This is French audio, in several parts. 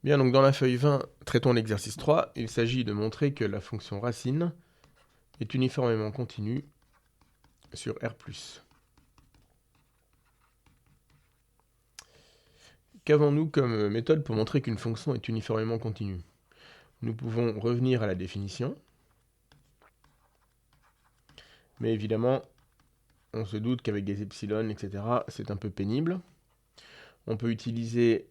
Bien, donc dans la feuille 20, traitons l'exercice 3. Il s'agit de montrer que la fonction racine est uniformément continue sur R+. Qu'avons-nous comme méthode pour montrer qu'une fonction est uniformément continue? Nous pouvons revenir à la définition, mais évidemment, on se doute qu'avec des epsilon, etc., c'est un peu pénible. On peut utiliser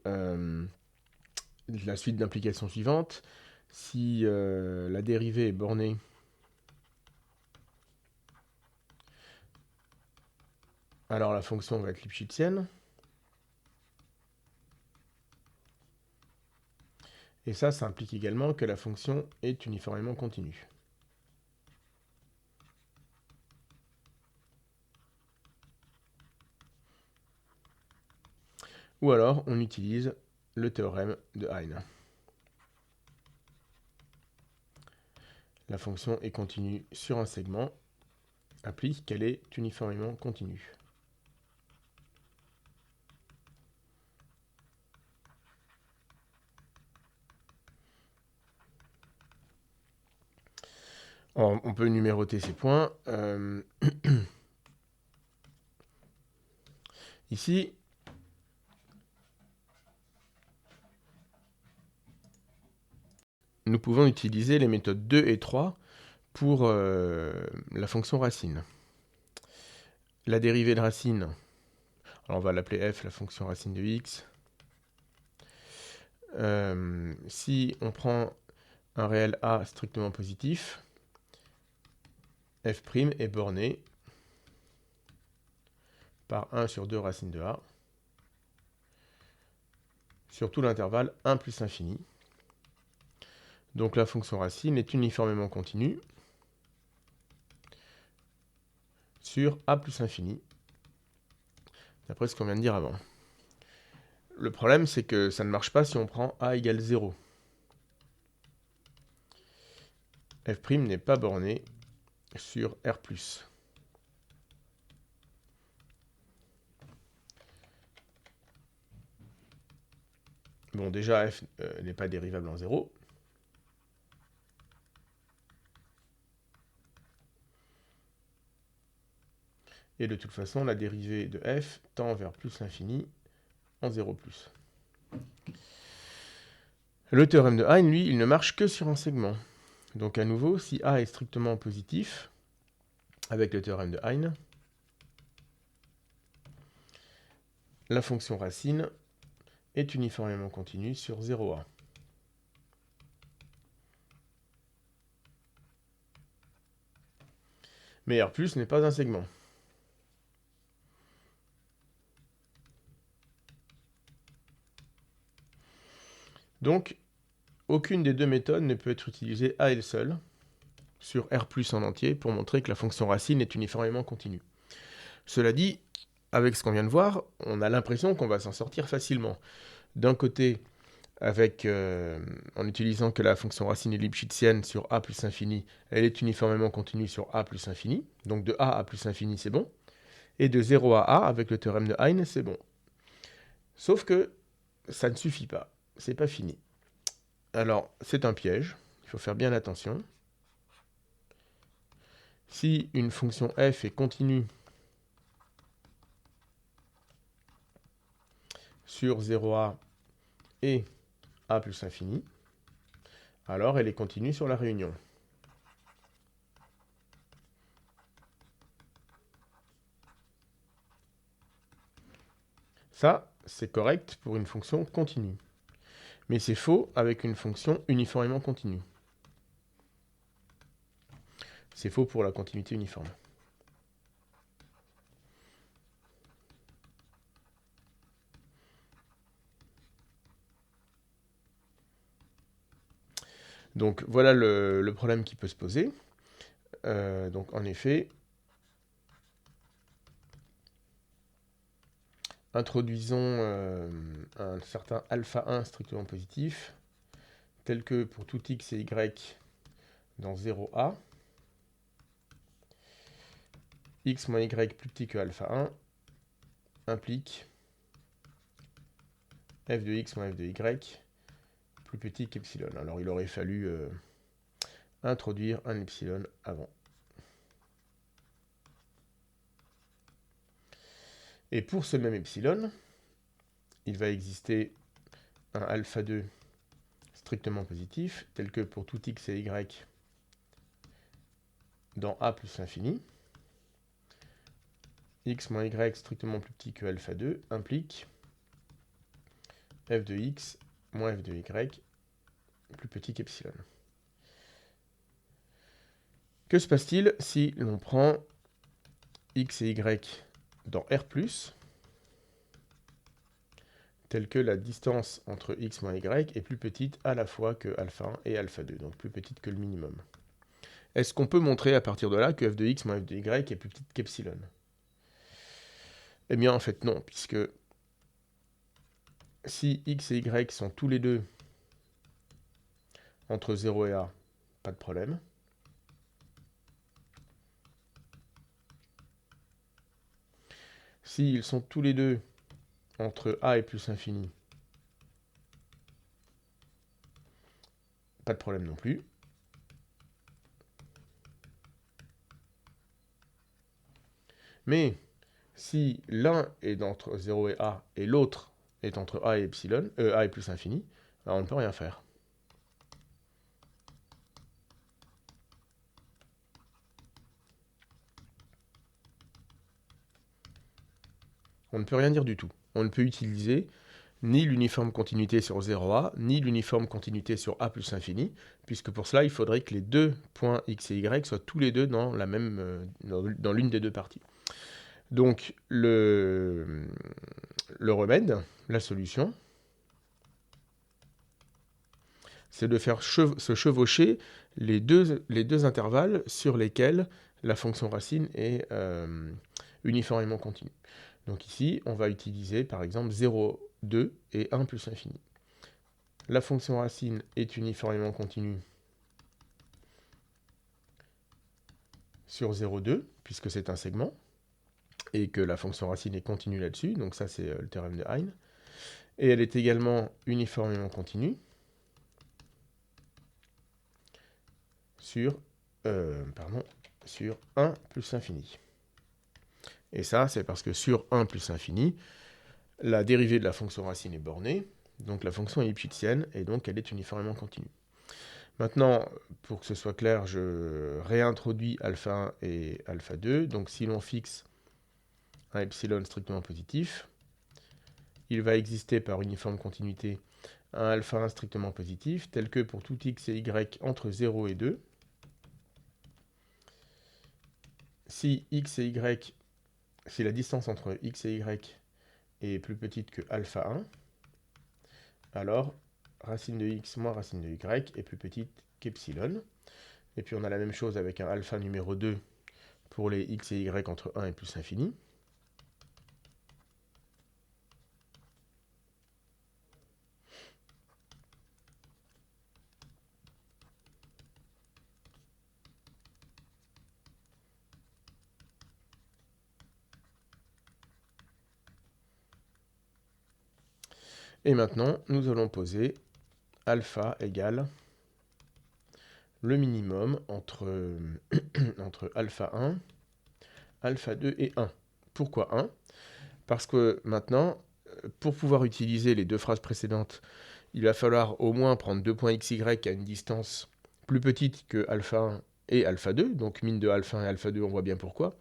la suite d'implications suivantes. Si la dérivée est bornée, alors la fonction va être lipschitzienne. Et ça implique également que la fonction est uniformément continue. Ou alors, on utilise le théorème de Hein. La fonction est continue sur un segment, implique qu'elle est uniformément continue. Alors, on peut numéroter ces points. Ici, nous pouvons utiliser les méthodes 2 et 3 pour la fonction racine. La dérivée de racine, alors on va l'appeler f, la fonction racine de x. Si on prend un réel a strictement positif, f' est borné par 1 sur 2 racine de a sur tout l'intervalle 1 plus infini. Donc la fonction racine est uniformément continue sur a plus infini, d'après ce qu'on vient de dire avant. Le problème, c'est que ça ne marche pas si on prend a égale 0. f' n'est pas borné sur R+. Bon, déjà, f n'est pas dérivable en 0. Et de toute façon, la dérivée de f tend vers plus l'infini en 0+. Le théorème de Hein, lui, il ne marche que sur un segment. Donc à nouveau, si a est strictement positif, avec le théorème de Hein, la fonction racine est uniformément continue sur 0a. Mais R+ n'est pas un segment. Donc, aucune des deux méthodes ne peut être utilisée à elle seule sur R+ en entier pour montrer que la fonction racine est uniformément continue. Cela dit, avec ce qu'on vient de voir, on a l'impression qu'on va s'en sortir facilement. D'un côté, en utilisant que la fonction racine est lipschitzienne sur a plus infini, elle est uniformément continue sur a plus infini. Donc de a à plus infini, c'est bon. Et de 0 à a, avec le théorème de Hein, c'est bon. Sauf que ça ne suffit pas. C'est pas fini. Alors, c'est un piège. Il faut faire bien attention. Si une fonction f est continue sur 0a et a plus infini, alors elle est continue sur la réunion. Ça, c'est correct pour une fonction continue. Mais c'est faux avec une fonction uniformément continue. C'est faux pour la continuité uniforme. Donc voilà le problème qui peut se poser. Donc en effet, introduisons un certain alpha 1 strictement positif, tel que pour tout x et y dans 0a, x moins y plus petit que alpha 1 implique f de x moins f de y plus petit qu'epsilon. Alors il aurait fallu introduire un epsilon avant. Et pour ce même epsilon, il va exister un alpha 2 strictement positif, tel que pour tout x et y dans A plus l'infini. X moins y strictement plus petit que alpha 2 implique f de x moins f de y plus petit qu'epsilon. Que se passe-t-il si l'on prend x et y dans R+, tel que la distance entre x moins y est plus petite à la fois que alpha 1 et alpha 2, donc plus petite que le minimum. Est-ce qu'on peut montrer à partir de là que f de x moins f de y est plus petite qu'epsilon? Eh bien en fait non, puisque si x et y sont tous les deux entre 0 et a, pas de problème. S'ils sont tous les deux entre a et plus infini, pas de problème non plus. Mais si l'un est entre 0 et a et l'autre est entre a et epsilon, a et plus infini, alors on ne peut rien faire. On ne peut rien dire du tout. On ne peut utiliser ni l'uniforme continuité sur 0a, ni l'uniforme continuité sur a plus infini, puisque pour cela, il faudrait que les deux points x et y soient tous les deux dans la même, dans l'une des deux parties. Donc, le remède, la solution, c'est de faire se chevaucher les deux intervalles sur lesquels la fonction racine est uniformément continue. Donc ici, on va utiliser par exemple 0, 2 et 1 plus infini. La fonction racine est uniformément continue sur 0, 2, puisque c'est un segment, et que la fonction racine est continue là-dessus, donc ça c'est le théorème de Hein. Et elle est également uniformément continue sur 1 plus infini. Et ça, c'est parce que sur 1 plus infini, la dérivée de la fonction racine est bornée, donc la fonction est lipschitzienne, et donc elle est uniformément continue. Maintenant, pour que ce soit clair, je réintroduis alpha 1 et alpha 2. Donc si l'on fixe un epsilon strictement positif, il va exister par uniforme continuité un alpha 1 strictement positif, tel que pour tout x et y entre 0 et 2. Si x et y, si la distance entre x et y est plus petite que alpha 1, alors racine de x moins racine de y est plus petite qu'epsilon. Et puis on a la même chose avec un alpha numéro 2 pour les x et y entre 1 et plus infini. Et maintenant, nous allons poser alpha égale le minimum entre, entre alpha 1, alpha 2 et 1. Pourquoi 1? Parce que maintenant, pour pouvoir utiliser les deux phrases précédentes, il va falloir au moins prendre deux points xy à une distance plus petite que alpha 1 et alpha 2, donc mine de alpha 1 et alpha 2, on voit bien pourquoi.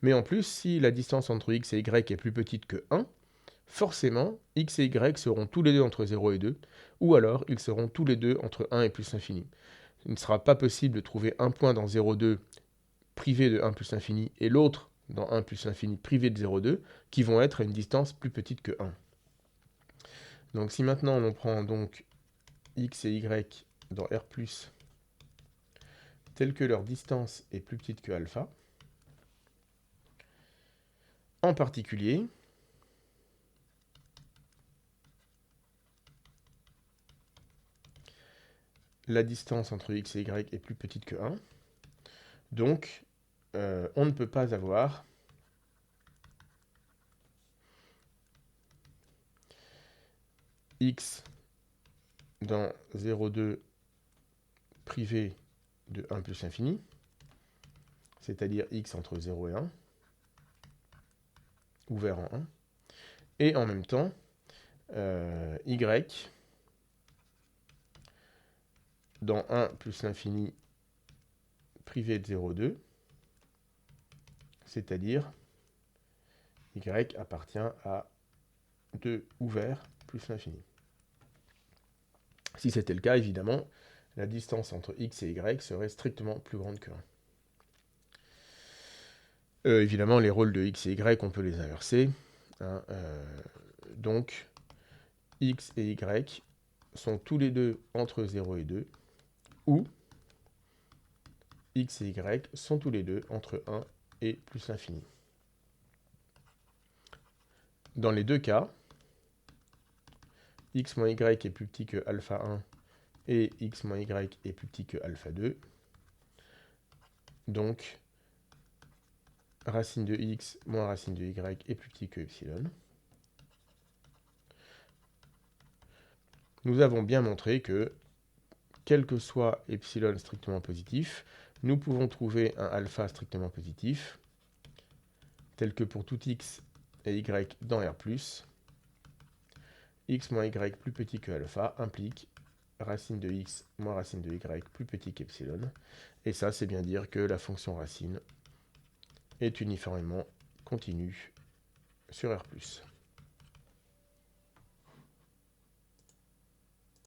Mais en plus, si la distance entre x et y est plus petite que 1, forcément, x et y seront tous les deux entre 0 et 2, ou alors ils seront tous les deux entre 1 et plus infini. Il ne sera pas possible de trouver un point dans 0,2 privé de 1 plus infini et l'autre dans 1 plus infini privé de 0,2 qui vont être à une distance plus petite que 1. Donc si maintenant on prend donc x et y dans R+, tel que leur distance est plus petite que alpha, en particulier, la distance entre x et y est plus petite que 1, donc on ne peut pas avoir x dans 0,2 privé de 1 plus infini, c'est-à-dire x entre 0 et 1, ouvert en 1, et en même temps, y dans 1 plus l'infini privé de 0,2, c'est-à-dire y appartient à 2 ouvert plus l'infini. Si c'était le cas, évidemment, la distance entre x et y serait strictement plus grande que 1. Évidemment, les rôles de x et y, on peut les inverser. Hein, donc, x et y sont tous les deux entre 0 et 2, ou x et y sont tous les deux entre 1 et plus l'infini. Dans les deux cas, x moins y est plus petit que alpha 1 et x moins y est plus petit que alpha 2. Donc, racine de x moins racine de y est plus petit que epsilon. Nous avons bien montré que, quel que soit epsilon strictement positif, nous pouvons trouver un alpha strictement positif, tel que pour tout x et y dans R+, x moins y plus petit que alpha implique racine de x moins racine de y plus petit qu'epsilon. Et ça, c'est bien dire que la fonction racine est uniformément continue sur R+.